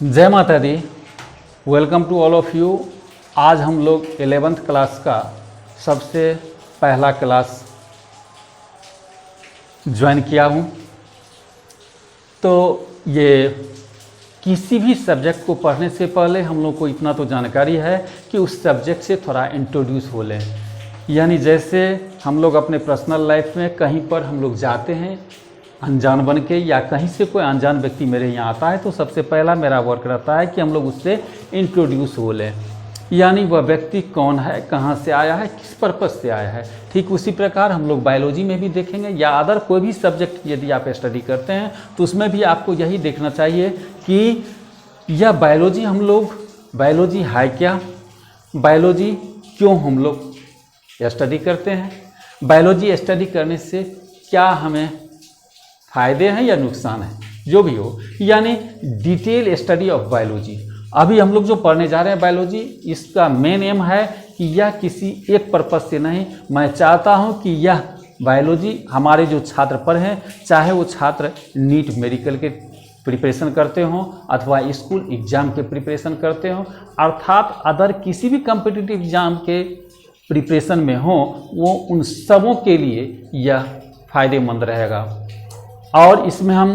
जय माता दी। Welcome to all of you. आज हम लोग 11th क्लास का सबसे पहला क्लास ज्वाइन किया हूँ। तो ये किसी भी सब्जेक्ट को पढ़ने से पहले हम लोग को इतना तो जानकारी है कि उस सब्जेक्ट से थोड़ा इंट्रोड्यूस हो लें। यानी जैसे हम लोग अपने पर्सनल लाइफ में कहीं पर हम लोग जाते हैं अनजान बन के, या कहीं से कोई अनजान व्यक्ति मेरे यहाँ आता है, तो सबसे पहला मेरा वर्क रहता है कि हम लोग उससे इंट्रोड्यूस हो लें। यानी वह व्यक्ति कौन है, कहाँ से आया है, किस पर्पज़ से आया है। ठीक उसी प्रकार हम लोग बायोलॉजी में भी देखेंगे, या अदर कोई भी सब्जेक्ट यदि आप स्टडी करते हैं तो उसमें भी आपको यही देखना चाहिए कि यह बायोलॉजी बायोलॉजी है क्या, बायोलॉजी क्यों हम लोग स्टडी करते हैं, बायोलॉजी स्टडी करने से क्या हमें फ़ायदे हैं या नुकसान है, जो भी हो। यानी डिटेल स्टडी ऑफ बायोलॉजी। अभी हम लोग जो पढ़ने जा रहे हैं बायोलॉजी, इसका मेन एम है कि यह किसी एक पर्पज़ से नहीं, मैं चाहता हूं कि यह बायोलॉजी हमारे जो छात्र पढ़ें, चाहे वो छात्र नीट मेडिकल के प्रिपरेशन करते हों अथवा स्कूल एग्ज़ाम के प्रिपरेशन करते हों, अर्थात अदर किसी भी कॉम्पिटिटिव एग्ज़ाम के प्रिपरेशन में हो, वो उन सबों के लिए यह फ़ायदेमंद रहेगा। और इसमें हम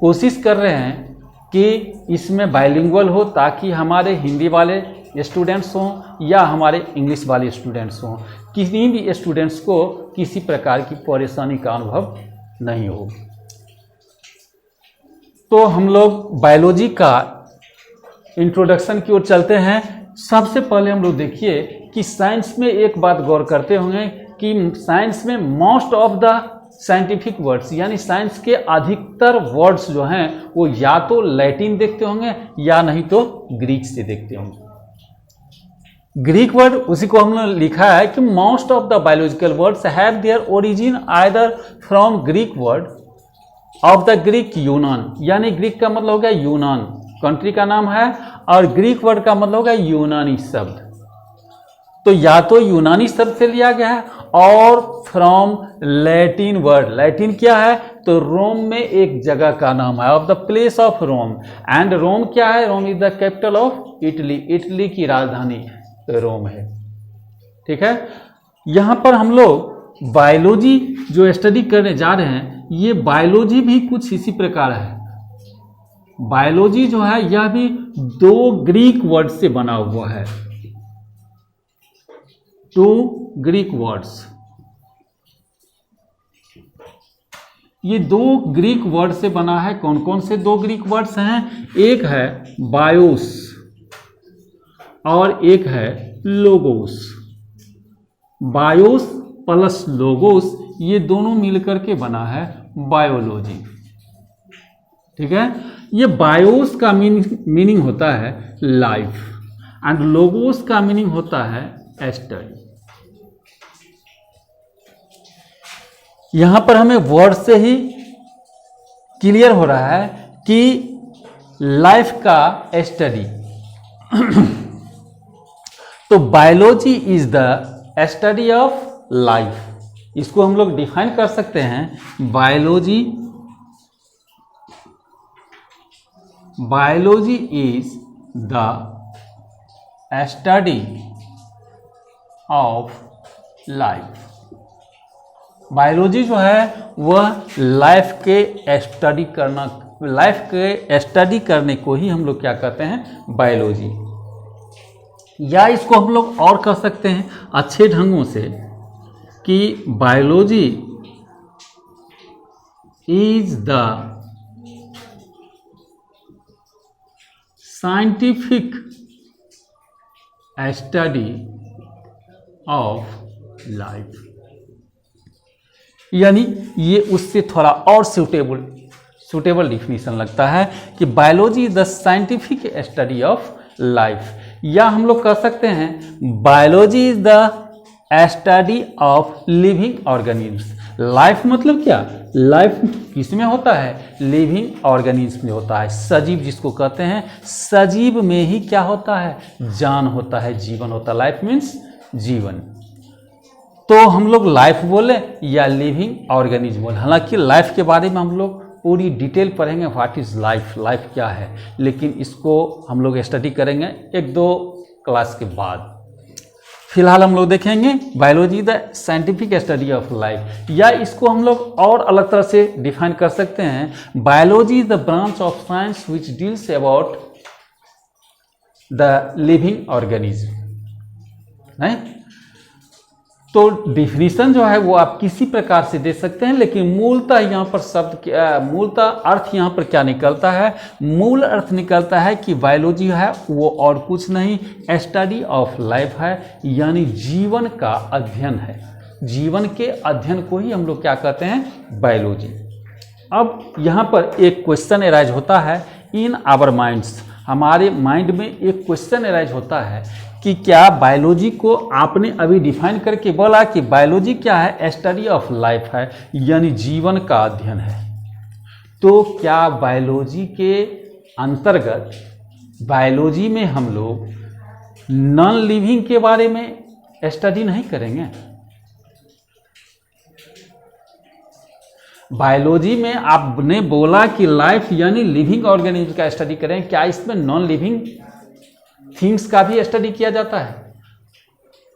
कोशिश कर रहे हैं कि इसमें बाइलिंगुअल हो, ताकि हमारे हिंदी वाले स्टूडेंट्स हों या हमारे इंग्लिश वाले स्टूडेंट्स हों, किसी भी स्टूडेंट्स को किसी प्रकार की परेशानी का अनुभव नहीं हो। तो हम लोग बायोलॉजी का इंट्रोडक्शन की ओर चलते हैं। सबसे पहले हम लोग देखिए कि साइंस में एक बात गौर करते होंगे कि साइंस में most of the scientific words, यानी साइंस के अधिकतर वर्ड्स जो हैं वो या तो लैटिन देखते होंगे या नहीं तो ग्रीक से देखते होंगे। ग्रीक वर्ड उसी को हमने लिखा है कि most of the biological words have their origin either from Greek word of the Greek यूनान। यानी ग्रीक का मतलब हो गया यूनान, कंट्री का नाम है, और ग्रीक वर्ड का मतलब हो गया यूनानी शब्द। तो या तो यूनानी शब्द से लिया गया है और फ्रॉम लैटिन वर्ड। लैटिन क्या है, तो रोम में एक जगह का नाम है, of the place of Rome. And Rome क्या है, Rome is the capital of Italy. Italy की राजधानी रोम है। ठीक है। यहां पर हम लोग बायोलॉजी जो स्टडी करने जा रहे हैं, ये बायोलॉजी भी कुछ इसी प्रकार है। बायोलॉजी जो है यह भी दो ग्रीक वर्ड से बना हुआ है, टू ग्रीक वर्ड्स। ये दो ग्रीक वर्ड से बना है। कौन कौन से दो ग्रीक वर्ड्स हैं? एक है बायोस और एक है लोगोस। बायोस प्लस लोगोस, ये दोनों मिलकर के बना है बायोलॉजी। ठीक है। ये बायोस का मीनिंग होता है लाइफ, एंड लोगोस का मीनिंग होता है स्टडी। यहां पर हमें वर्ड से ही क्लियर हो रहा है कि लाइफ का स्टडी। तो biology is the study of life. इसको हम लोग डिफाइन कर सकते हैं। Biology is the study of life. Biology जो है वह लाइफ के स्टडी करने को ही हम लोग क्या कहते हैं, बायोलॉजी। या इसको हम लोग और कह सकते हैं अच्छे ढंगों से कि biology is the scientific study of life. यानी ये उससे थोड़ा और सूटेबल डिफिनीशन लगता है कि biology is the scientific study of life. या हम लोग कह सकते हैं biology is the study of living organism. Life मतलब क्या, लाइफ किसमें होता है, लिविंग ऑर्गेनिज्म में होता है। सजीव जिसको कहते हैं, सजीव में ही क्या होता है, जान होता है, जीवन होता है। लाइफ मीन्स जीवन। तो हम लोग लाइफ बोले या लिविंग ऑर्गेनिज्म बोले। हालांकि लाइफ के बारे में हम लोग पूरी डिटेल पढ़ेंगे व्हाट इज़ लाइफ, लाइफ क्या है, लेकिन इसको हम लोग स्टडी करेंगे 1-2 क्लास के बाद। फिलहाल हम लोग देखेंगे biology the scientific study of life, या इसको हम लोग और अलग तरह से डिफाइन कर सकते हैं, biology is the branch of science which deals about the living organism. है तो डिफिनीशन जो है वो आप किसी प्रकार से दे सकते हैं, लेकिन मूलतः यहाँ पर शब्द मूलतः अर्थ यहाँ पर क्या निकलता है, मूल अर्थ निकलता है कि बायोलॉजी है वो और कुछ नहीं, स्टडी ऑफ लाइफ है, यानी जीवन का अध्ययन है। जीवन के अध्ययन को ही हम लोग क्या कहते हैं, बायोलॉजी। अब यहाँ पर एक क्वेश्चन अराइज होता है इन आवर माइंड्स, हमारे माइंड में एक क्वेश्चन अराइज होता है कि क्या बायोलॉजी को आपने अभी डिफाइन करके बोला कि बायोलॉजी क्या है, स्टडी ऑफ लाइफ है, यानी जीवन का अध्ययन है। तो क्या बायोलॉजी के अंतर्गत बायोलॉजी में हम लोग नॉन लिविंग के बारे में स्टडी नहीं करेंगे? बायोलॉजी में आपने बोला कि लाइफ यानी लिविंग ऑर्गेनिज्म का स्टडी करें, क्या इसमें नॉन लिविंग थिंग्स का भी स्टडी किया जाता है?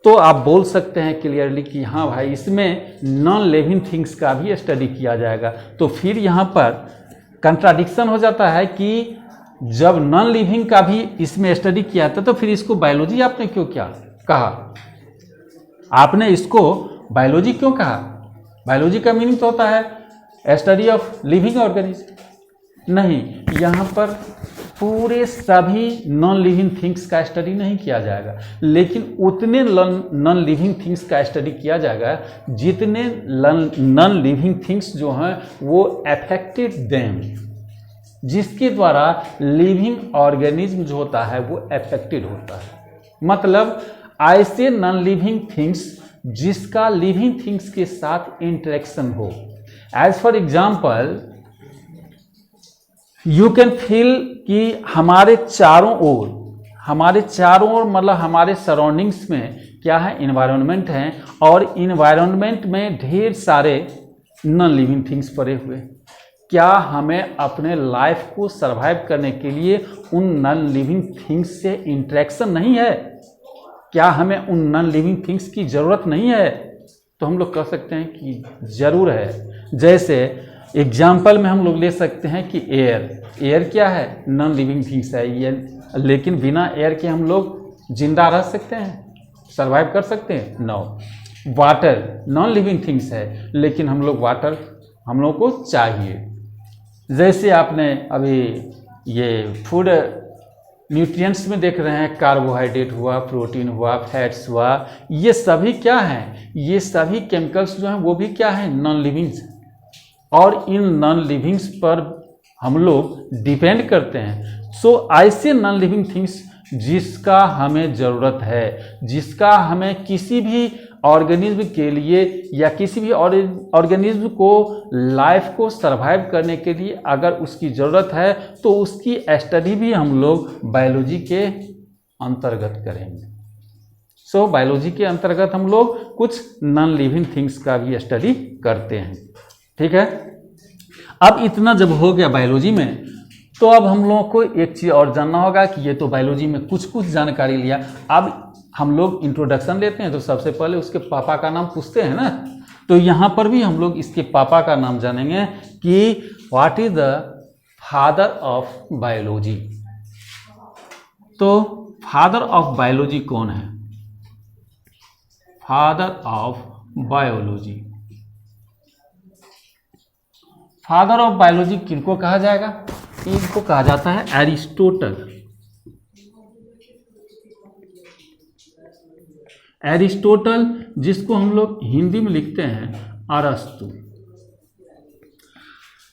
तो आप बोल सकते हैं क्लियरली कि हाँ भाई इसमें नॉन लिविंग थिंग्स का भी स्टडी किया जाएगा। तो फिर यहाँ पर कंट्राडिक्शन हो जाता है कि जब नॉन लिविंग का भी इसमें स्टडी किया था तो फिर इसको बायोलॉजी आपने क्यों क्या कहा? आपने इसको बायोलॉजी क्यों कहा? बायोलॉजी का मीनिंग तो होता है स्टडी ऑफ लिविंग ऑर्गेनिज्म। नहीं, यहाँ पर पूरे सभी नॉन लिविंग थिंग्स का स्टडी नहीं किया जाएगा, लेकिन उतने नॉन लिविंग थिंग्स का स्टडी किया जाएगा जितने नॉन लिविंग थिंग्स जो हैं वो अफेक्टेड देम, जिसके द्वारा लिविंग ऑर्गेनिज्म जो होता है वो अफेक्टेड होता है। मतलब ऐसे नॉन लिविंग थिंग्स जिसका लिविंग थिंग्स के साथ इंटरेक्शन हो। As for example you can feel कि हमारे चारों ओर मतलब हमारे सराउंडिंग्स में क्या है, इन्वायरमेंट है, और इन्वायरमेंट में ढेर सारे नॉन लिविंग थिंग्स पड़े हुए। क्या हमें अपने लाइफ को सरवाइव करने के लिए उन नॉन लिविंग थिंग्स से इंटरेक्शन नहीं है? क्या हमें उन नॉन लिविंग थिंग्स की ज़रूरत नहीं है? तो हम लोग कह सकते हैं कि ज़रूर है। जैसे एग्जाम्पल में हम लोग ले सकते हैं कि एयर क्या है, नॉन लिविंग थिंग्स है ये, लेकिन बिना एयर के हम लोग जिंदा रह सकते हैं, सरवाइव कर सकते हैं? No. Water non living things है, लेकिन हम लोग को चाहिए। जैसे आपने अभी ये फूड न्यूट्रिएंट्स में देख रहे हैं, कार्बोहाइड्रेट हुआ, प्रोटीन हुआ, फैट्स हुआ, ये सभी क्या हैं? ये सभी केमिकल्स जो हैं वो भी क्या है, नॉन लिविंग्स। और इन नॉन लिविंग्स पर हम लोग डिपेंड करते हैं। सो ऐसे नॉन लिविंग थिंग्स जिसका हमें ज़रूरत है, जिसका हमें किसी भी ऑर्गेनिज्म के लिए या किसी भी ऑर्गेनिज्म को लाइफ को सरवाइव करने के लिए अगर उसकी ज़रूरत है तो उसकी स्टडी भी हम लोग बायोलॉजी के अंतर्गत करेंगे। सो बायोलॉजी के अंतर्गत हम लोग कुछ नॉन लिविंग थिंग्स का भी स्टडी करते हैं। ठीक है, अब इतना जब हो गया बायोलॉजी में, तो अब हम लोगों को एक चीज़ और जानना होगा कि ये तो बायोलॉजी में कुछ जानकारी लिया, अब हम लोग इंट्रोडक्शन लेते हैं तो सबसे पहले उसके पापा का नाम पूछते हैं ना। तो यहाँ पर भी हम लोग इसके पापा का नाम जानेंगे कि what is the father of biology. तो फादर ऑफ बायोलॉजी कौन है? Father of biology, father of biology किनको कहा जाएगा? इनको कहा जाता है एरिस्टोटल। एरिस्टोटल, जिसको हम लोग हिंदी में लिखते हैं अरस्तु।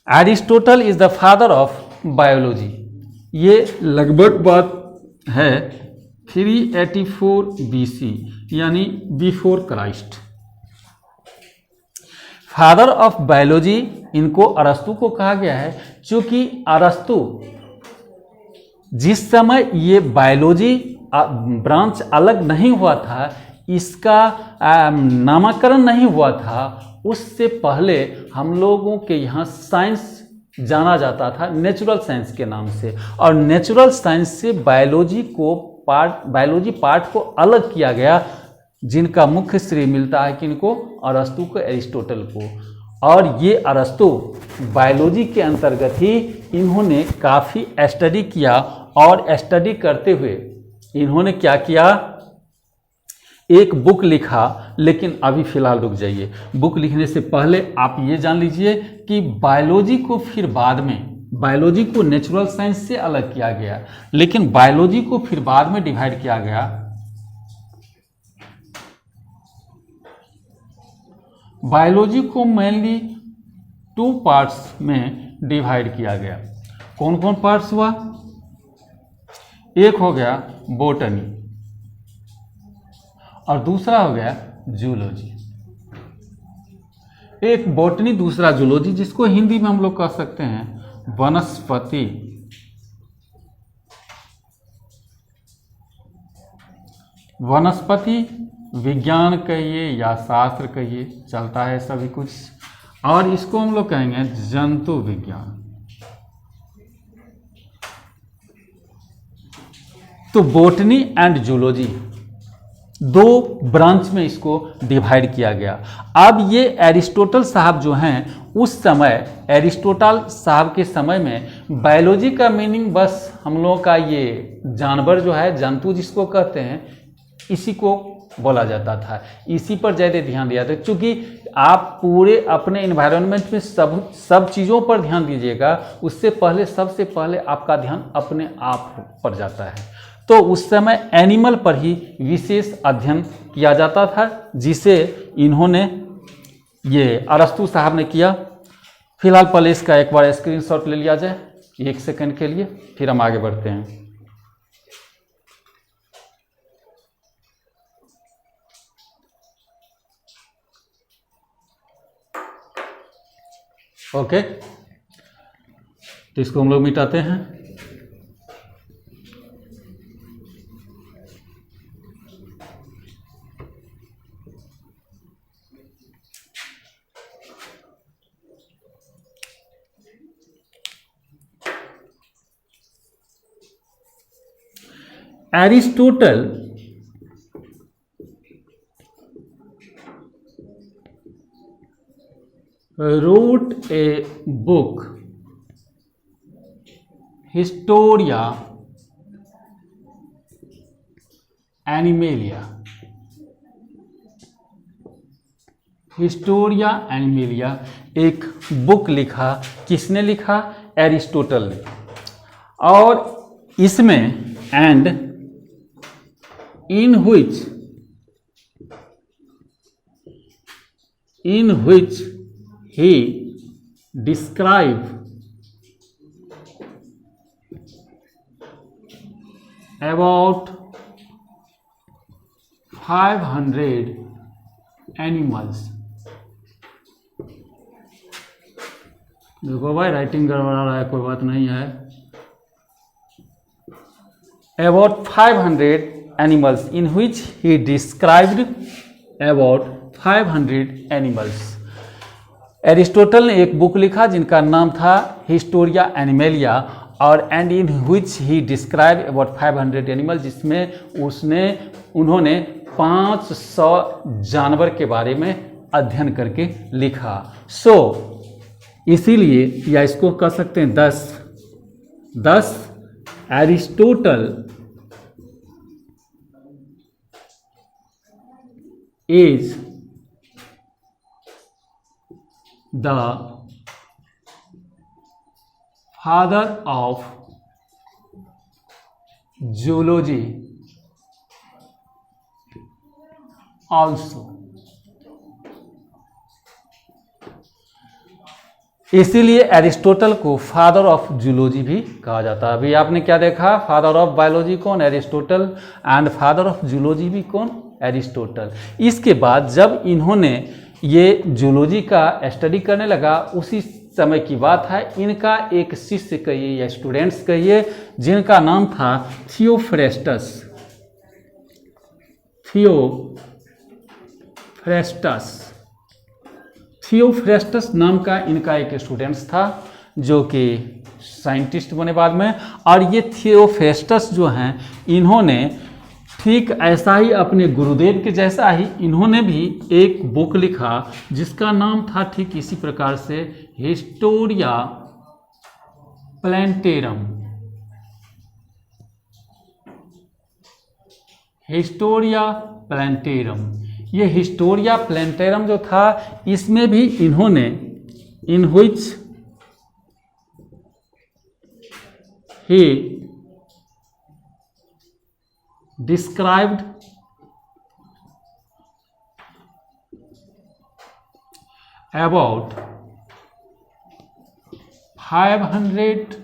Aristotle is the father of biology. ये लगभग बात है 384 BC, यानी before Christ. Father of biology इनको अरस्तु को कहा गया है, क्योंकि अरस्तु जिस समय ये बायोलॉजी ब्रांच अलग नहीं हुआ था, इसका नामकरण नहीं हुआ था, उससे पहले हम लोगों के यहाँ साइंस जाना जाता था नेचुरल साइंस के नाम से, और नेचुरल साइंस से बायोलॉजी पार्ट को अलग किया गया, जिनका मुख्य श्रेय मिलता है किनको, अरस्तु को, एरिस्टोटल को। और ये अरस्तु बायोलॉजी के अंतर्गत ही इन्होंने काफ़ी स्टडी किया, और स्टडी करते हुए इन्होंने क्या किया, एक बुक लिखा। लेकिन अभी फिलहाल रुक जाइए, बुक लिखने से पहले आप ये जान लीजिए कि बायोलॉजी को फिर बाद में, बायोलॉजी को नेचुरल साइंस से अलग किया गया, लेकिन बायोलॉजी को फिर बाद में डिवाइड किया गया। बायोलॉजी को मेनली 2 पार्ट्स में डिवाइड किया गया। कौन कौन पार्ट्स हुआ? एक हो गया बोटनी, और दूसरा हो गया जूलॉजी। एक बोटनी, दूसरा जूलॉजी, जिसको हिंदी में हम लोग कह सकते हैं वनस्पति। वनस्पति विज्ञान कहिए या शास्त्र कहिए, चलता है सभी कुछ। और इसको हम लोग कहेंगे जंतु विज्ञान। तो बोटनी एंड जूलॉजी 2 ब्रांच में इसको डिवाइड किया गया। अब ये एरिस्टोटल साहब जो हैं, उस समय एरिस्टोटल साहब के समय में बायोलॉजी का मीनिंग बस हम लोगों का ये जानवर जो है, जंतु जिसको कहते हैं, इसी को बोला जाता था, इसी पर ज़्यादा ध्यान दिया था। क्योंकि आप पूरे अपने इन्वायरमेंट में सब चीज़ों पर ध्यान दीजिएगा, उससे पहले सबसे पहले आपका ध्यान अपने आप पर जाता है। तो उस समय एनिमल पर ही विशेष अध्ययन किया जाता था, जिसे इन्होंने, ये अरस्तु साहब ने किया। फिलहाल पहले इसका एक बार स्क्रीनशॉट ले लिया जाए 1 सेकंड के लिए, फिर हम आगे बढ़ते हैं। ओके, तो इसको हम लोग मिटाते हैं। Aristotle wrote a book, Historia Animalia. Historia animalia एक बुक लिखा। किसने लिखा? एरिस्टोटल ने। और इसमें and in which he described about 500 animals। देखो भाई, राइटिंग गड़बड़ा रहा है, कोई बात नहीं है। About 500 animals in which he described about 500 animals। Aristotle ने एक बुक लिखा जिनका नाम था हिस्टोरिया एनिमेलिया, और and in which he describe about 500 animal, जिसमें उन्होंने 500 जानवर के बारे में अध्ययन करके लिखा। इसीलिए, या इसको कह सकते हैं 10 Aristotle is the father of zoology also। इसीलिए एरिस्टोटल को फादर ऑफ जूलॉजी भी कहा जाता है। अभी आपने क्या देखा? फादर ऑफ बायोलॉजी कौन? Aristotle. And father of zoology भी कौन? एरिस्टोटल। इसके बाद जब इन्होंने ये जूलॉजी का स्टडी करने लगा, उसी समय की बात है, इनका एक शिष्य कहिए या स्टूडेंट्स कहिए, जिनका नाम था थियोफ्रेस्टस। थियोफ्रेस्टस नाम का इनका एक स्टूडेंट्स था, जो कि साइंटिस्ट बने बाद में। और ये थियोफेस्टस जो हैं, इन्होंने ठीक ऐसा ही अपने गुरुदेव के जैसा ही इन्होंने भी एक बुक लिखा जिसका नाम था ठीक इसी प्रकार से हिस्टोरिया प्लैंटेरम। हिस्टोरिया प्लैंटेरम, ये हिस्टोरिया प्लैंटेरम जो था, इसमें भी इन्होंने in which he described about 500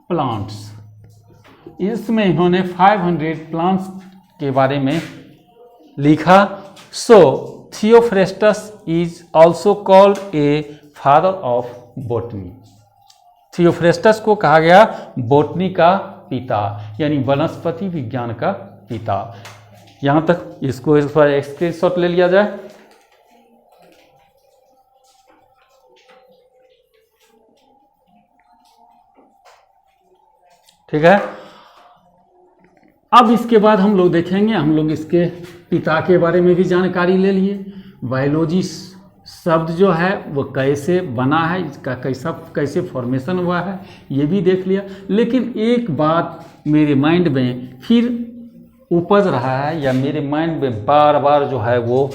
plants। इसमें इन्होंने 500 प्लांट्स के बारे में लिखा। So Theophrastus is also called a father of botany. Theophrastus को कहा गया बॉटनी का पिता, यानी वनस्पति विज्ञान का पिता। यहां तक इसको एक स्क्रीनशॉट ले लिया जाए। ठीक है, अब इसके बाद हम लोग देखेंगे, हम लोग इसके पिता के बारे में भी जानकारी ले लिए। बायोलॉजी शब्द जो है वो कैसे बना है, इसका कैसे फॉर्मेशन हुआ है, ये भी देख लिया। लेकिन एक बात मेरे माइंड में फिर उपज रहा है, या मेरे माइंड में बार बार जो है वो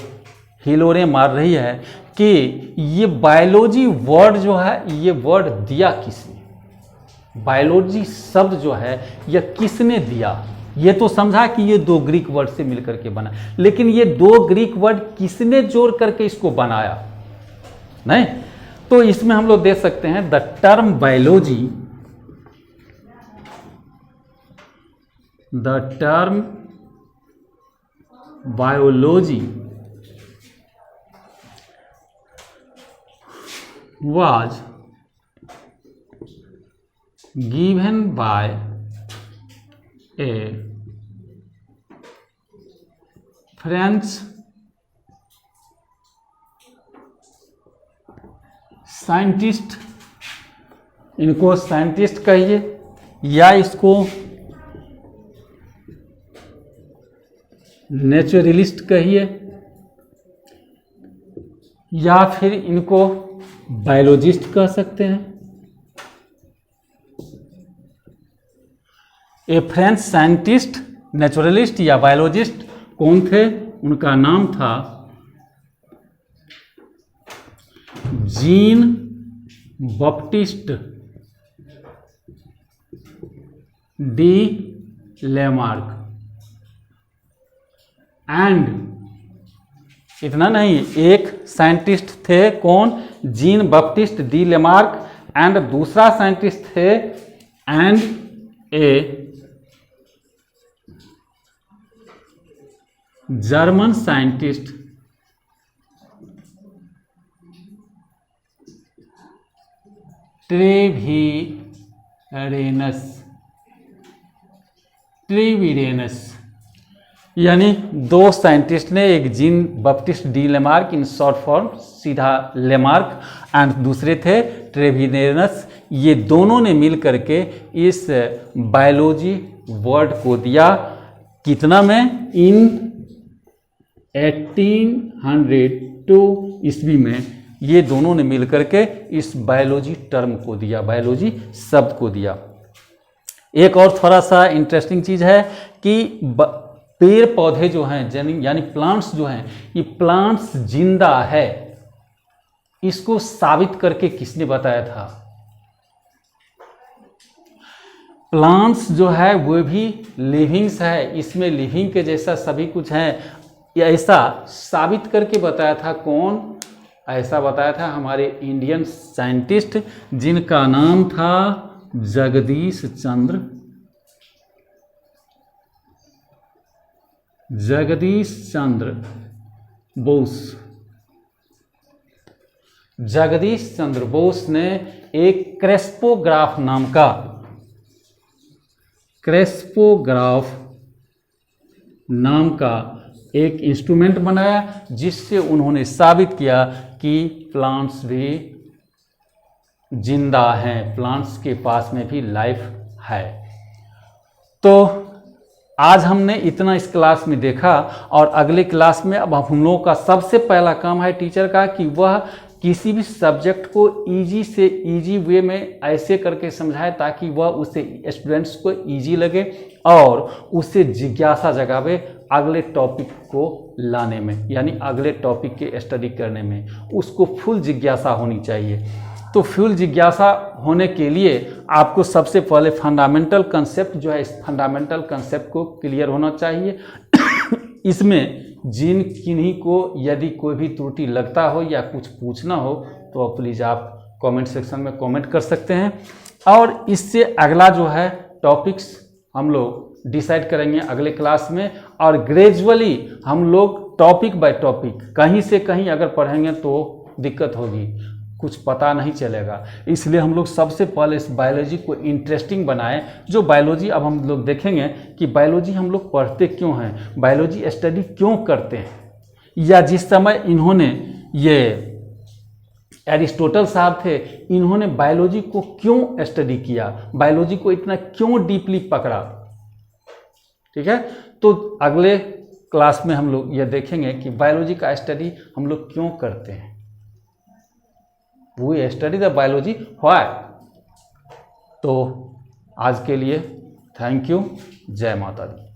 हिलोरें मार रही है कि ये बायोलॉजी वर्ड जो है, ये वर्ड दिया किसने? बायोलॉजी शब्द जो है यह किसने दिया? ये तो समझा कि ये दो ग्रीक वर्ड से मिलकर के बना, लेकिन ये दो ग्रीक वर्ड किसने जोड़ करके इसको बनाया? नहीं, तो इसमें हम लोग देख सकते हैं the term biology, the term biology was given by a French scientist, इनको साइंटिस्ट कहिए या इसको नेचुरलिस्ट कहिए, या फिर इनको बायोलॉजिस्ट कह सकते हैं। ए फ्रेंच साइंटिस्ट, नेचुरलिस्ट या बायोलॉजिस्ट कौन थे? उनका नाम था gene Baptist D Lamarck. And इतना नहीं, एक साइंटिस्ट थे कौन? Gene Baptist D Lamarck, and दूसरा साइंटिस्ट थे and a German scientist Treviranus. यानी दो साइंटिस्ट ने, एक gene Baptist D Lamarck, in short form सीधा लेमार्क, एंड दूसरे थे ट्रेविरेनस। ये दोनों ने मिल करके इस बायोलॉजी वर्ड को दिया। कितना में? इन 1802 ईस्वी में ये दोनों ने मिल करके इस बायोलॉजी टर्म को दिया, बायोलॉजी शब्द को दिया। एक और थोड़ा सा इंटरेस्टिंग चीज है कि पेड़ पौधे जो हैं, यानी प्लांट्स जो हैं, ये प्लांट्स जिंदा है, इसको साबित करके किसने बताया था? प्लांट्स जो है वो भी लिविंग्स है, इसमें लिविंग के जैसा सभी कुछ है, ऐसा साबित करके बताया था कौन? ऐसा बताया था हमारे इंडियन साइंटिस्ट, जिनका नाम था जगदीश चंद्र बोस। जगदीश चंद्र बोस ने एक क्रेस्पोग्राफ नाम का एक इंस्ट्रूमेंट बनाया, जिससे उन्होंने साबित किया कि प्लांट्स भी जिंदा हैं, प्लांट्स के पास में भी लाइफ है। तो आज हमने इतना इस क्लास में देखा, और अगले क्लास में अब हम लोगों का सबसे पहला काम है टीचर का कि वह किसी भी सब्जेक्ट को इजी से इजी वे में ऐसे करके समझाए ताकि वह उसे स्टूडेंट्स को इजी लगे और उससे जिज्ञासा जगावे अगले टॉपिक को लाने में, यानी अगले टॉपिक के स्टडी करने में उसको फुल जिज्ञासा होनी चाहिए। तो फुल जिज्ञासा होने के लिए आपको सबसे पहले फंडामेंटल कंसेप्ट जो है, इस फंडामेंटल कंसेप्ट को क्लियर होना चाहिए। इसमें जिन किन्हीं को यदि कोई भी त्रुटि लगता हो या कुछ पूछना हो तो प्लीज़ आप कमेंट सेक्शन में कमेंट कर सकते हैं। और इससे अगला जो है टॉपिक्स हम लोग डिसाइड करेंगे अगले क्लास में, और ग्रेजुअली हम लोग टॉपिक बाय टॉपिक कहीं से कहीं अगर पढ़ेंगे तो दिक्कत होगी, कुछ पता नहीं चलेगा। इसलिए हम लोग सबसे पहले इस बायोलॉजी को इंटरेस्टिंग बनाएं। जो बायोलॉजी अब हम लोग देखेंगे कि बायोलॉजी हम लोग पढ़ते क्यों हैं, बायोलॉजी स्टडी क्यों करते हैं, या जिस समय इन्होंने ये एरिस्टोटल साहब थे, इन्होंने बायोलॉजी को क्यों स्टडी किया, बायोलॉजी को इतना क्यों डीपली पकड़ा। ठीक है, तो अगले क्लास में हम लोग ये देखेंगे कि बायोलॉजी का स्टडी हम लोग क्यों करते हैं। We study the biology why। तो आज के लिए थैंक यू, जय माता दी।